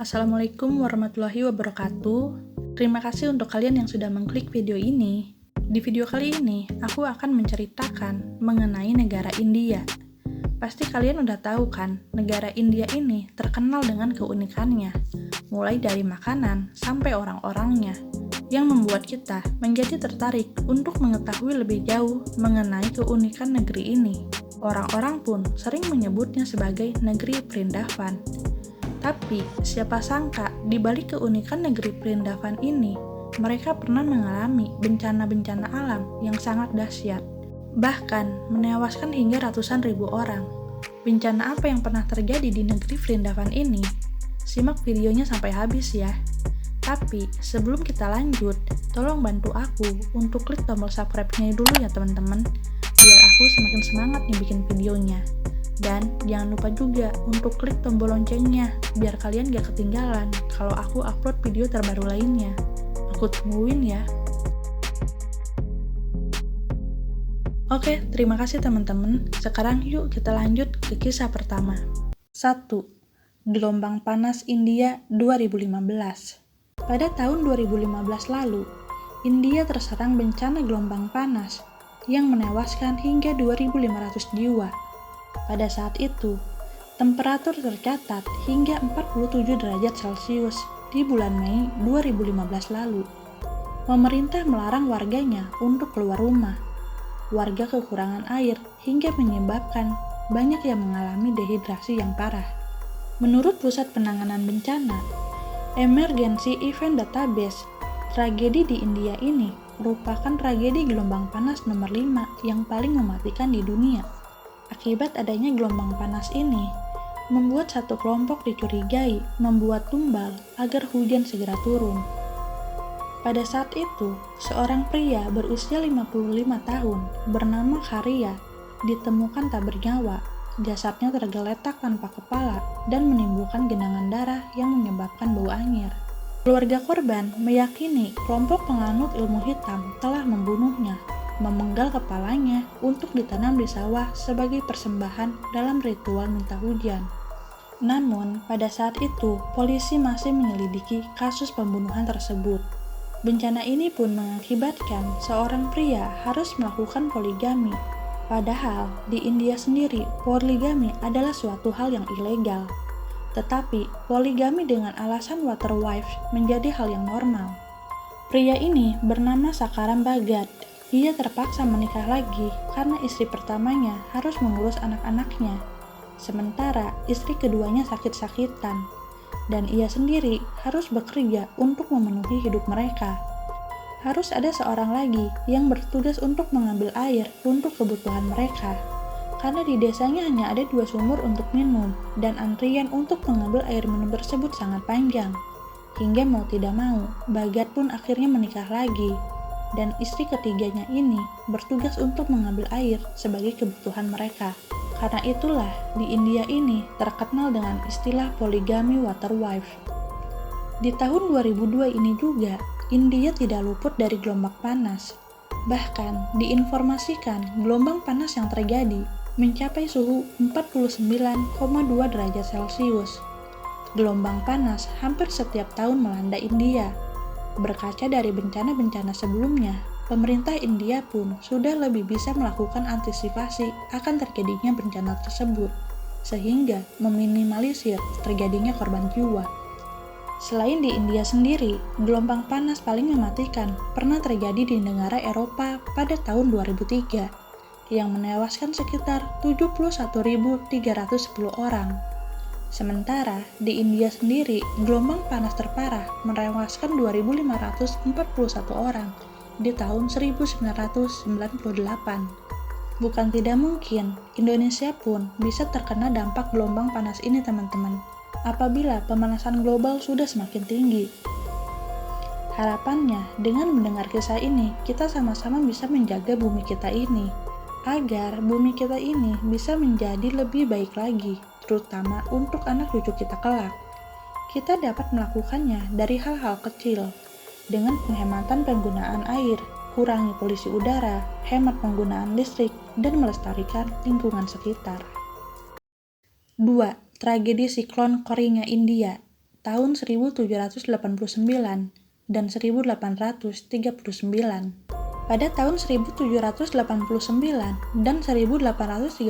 Assalamualaikum warahmatullahi wabarakatuh. Terima kasih untuk kalian yang sudah mengklik video ini. Di video kali ini, aku akan menceritakan mengenai negara India. Pasti kalian udah tahu kan, negara India ini terkenal dengan keunikannya, mulai dari makanan sampai orang-orangnya, yang membuat kita menjadi tertarik untuk mengetahui lebih jauh mengenai keunikan negeri ini. Orang-orang pun sering menyebutnya sebagai negeri Vrindavan. Tapi, siapa sangka di balik keunikan negeri Vrindavan ini, mereka pernah mengalami bencana-bencana alam yang sangat dahsyat, bahkan menewaskan hingga ratusan ribu orang. Bencana apa yang pernah terjadi di negeri Vrindavan ini? Simak videonya sampai habis ya. Tapi, sebelum kita lanjut, tolong bantu aku untuk klik tombol subscribe-nya dulu ya teman-teman, biar aku semakin semangat nih bikin videonya. Dan jangan lupa juga untuk klik tombol loncengnya, biar kalian gak ketinggalan kalau aku upload video terbaru lainnya. Aku tungguin ya. Oke, terima kasih teman-teman. Sekarang yuk kita lanjut ke kisah pertama. 1. Gelombang panas India 2015. Pada tahun 2015 lalu, India terserang bencana gelombang panas yang menewaskan hingga 2.500 jiwa. Pada saat itu, temperatur tercatat hingga 47 derajat Celcius di bulan Mei 2015 lalu. Pemerintah melarang warganya untuk keluar rumah. Warga kekurangan air hingga menyebabkan banyak yang mengalami dehidrasi yang parah. Menurut Pusat Penanganan Bencana, Emergency Event Database, tragedi di India ini merupakan tragedi gelombang panas nomor 5 yang paling mematikan di dunia. Akibat adanya gelombang panas ini, membuat satu kelompok dicurigai membuat tumbal agar hujan segera turun. Pada saat itu, seorang pria berusia 55 tahun bernama Kharia ditemukan tak bernyawa. Jasadnya tergeletak tanpa kepala dan menimbulkan genangan darah yang menyebabkan bau anyir. Keluarga korban meyakini kelompok penganut ilmu hitam telah membunuhnya, memenggal kepalanya untuk ditanam di sawah sebagai persembahan dalam ritual minta hujan. Namun, pada saat itu, polisi masih menyelidiki kasus pembunuhan tersebut. Bencana ini pun mengakibatkan seorang pria harus melakukan poligami. Padahal, di India sendiri, poligami adalah suatu hal yang ilegal. Tetapi, poligami dengan alasan water wife menjadi hal yang normal. Pria ini bernama Sakaram Bhagat. Ia terpaksa menikah lagi karena istri pertamanya harus mengurus anak-anaknya. Sementara istri keduanya sakit-sakitan, dan ia sendiri harus bekerja untuk memenuhi hidup mereka. Harus ada seorang lagi yang bertugas untuk mengambil air untuk kebutuhan mereka. Karena di desanya hanya ada 2 sumur untuk minum, dan antrian untuk mengambil air minum tersebut sangat panjang. Hingga mau tidak mau, Bhagat pun akhirnya menikah lagi. Dan istri ketiganya ini bertugas untuk mengambil air sebagai kebutuhan mereka. Karena itulah di India ini terkenal dengan istilah poligami water wife. Di tahun 2002 ini juga, India tidak luput dari gelombang panas. Bahkan diinformasikan gelombang panas yang terjadi mencapai suhu 49,2 derajat Celcius. Gelombang panas hampir setiap tahun melanda India. Berkaca dari bencana-bencana sebelumnya, pemerintah India pun sudah lebih bisa melakukan antisipasi akan terjadinya bencana tersebut, sehingga meminimalisir terjadinya korban jiwa. Selain di India sendiri, gelombang panas paling mematikan pernah terjadi di negara Eropa pada tahun 2003, yang menewaskan sekitar 71.310 orang. Sementara di India sendiri, gelombang panas terparah menewaskan 2.541 orang di tahun 1998. Bukan tidak mungkin, Indonesia pun bisa terkena dampak gelombang panas ini teman-teman, apabila pemanasan global sudah semakin tinggi. Harapannya, dengan mendengar kisah ini, kita sama-sama bisa menjaga bumi kita ini, agar bumi kita ini bisa menjadi lebih baik lagi, terutama untuk anak cucu kita kelak. Kita dapat melakukannya dari hal-hal kecil, dengan penghematan penggunaan air, kurangi polusi udara, hemat penggunaan listrik, dan melestarikan lingkungan sekitar. 2. Tragedi siklon Koringa India tahun 1789 dan 1839. Pada tahun 1789 dan 1839,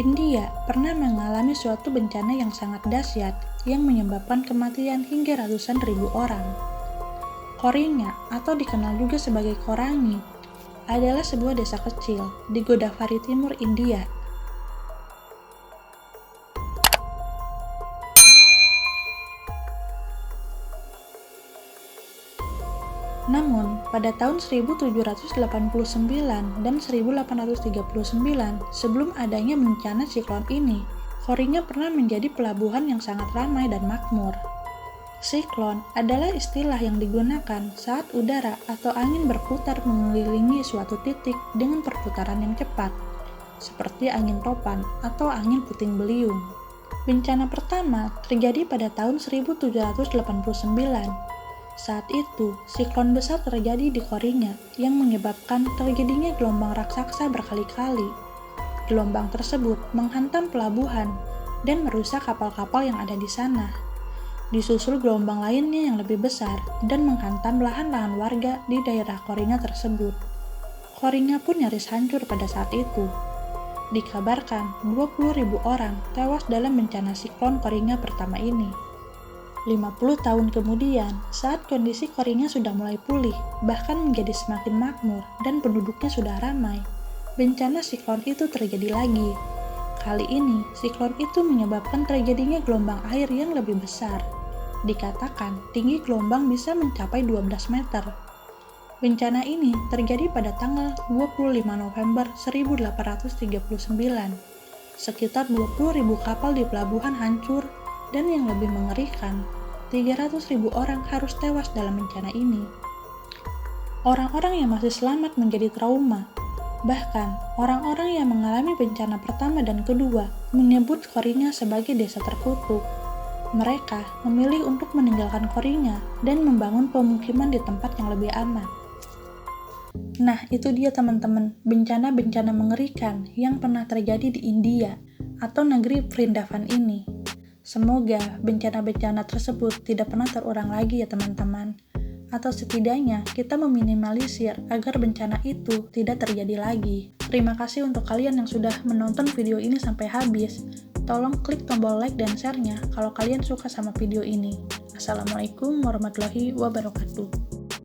India pernah mengalami suatu bencana yang sangat dahsyat yang menyebabkan kematian hingga ratusan ribu orang. Koringa, atau dikenal juga sebagai Korangi, adalah sebuah desa kecil di Godavari Timur India. Namun, pada tahun 1789 dan 1839, sebelum adanya bencana siklon ini, Koringa pernah menjadi pelabuhan yang sangat ramai dan makmur. Siklon adalah istilah yang digunakan saat udara atau angin berputar mengelilingi suatu titik dengan perputaran yang cepat, seperti angin topan atau angin puting beliung. Bencana pertama terjadi pada tahun 1789. Saat itu, siklon besar terjadi di Koringa yang menyebabkan terjadinya gelombang raksasa berkali-kali. Gelombang tersebut menghantam pelabuhan dan merusak kapal-kapal yang ada di sana. Disusul gelombang lainnya yang lebih besar dan menghantam lahan-lahan warga di daerah Koringa tersebut. Koringa pun nyaris hancur pada saat itu. Dikabarkan 20.000 orang tewas dalam bencana siklon Koringa pertama ini. 50 tahun kemudian, saat kondisi Koringa sudah mulai pulih, bahkan menjadi semakin makmur dan penduduknya sudah ramai, bencana siklon itu terjadi lagi. Kali ini, siklon itu menyebabkan terjadinya gelombang air yang lebih besar. Dikatakan, tinggi gelombang bisa mencapai 12 meter. Bencana ini terjadi pada tanggal 25 November 1839. Sekitar 20.000 kapal di pelabuhan hancur, dan yang lebih mengerikan, 300.000 orang harus tewas dalam bencana ini. Orang-orang yang masih selamat menjadi trauma. Bahkan, orang-orang yang mengalami bencana pertama dan kedua menyebut Koringa sebagai desa terkutuk. Mereka memilih untuk meninggalkan Koringa dan membangun pemukiman di tempat yang lebih aman. Nah, itu dia teman-teman, bencana-bencana mengerikan yang pernah terjadi di India atau negeri Vrindavan ini. Semoga bencana-bencana tersebut tidak pernah terulang lagi ya teman-teman. Atau setidaknya kita meminimalisir agar bencana itu tidak terjadi lagi. Terima kasih untuk kalian yang sudah menonton video ini sampai habis. Tolong klik tombol like dan share-nya kalau kalian suka sama video ini. Assalamualaikum warahmatullahi wabarakatuh.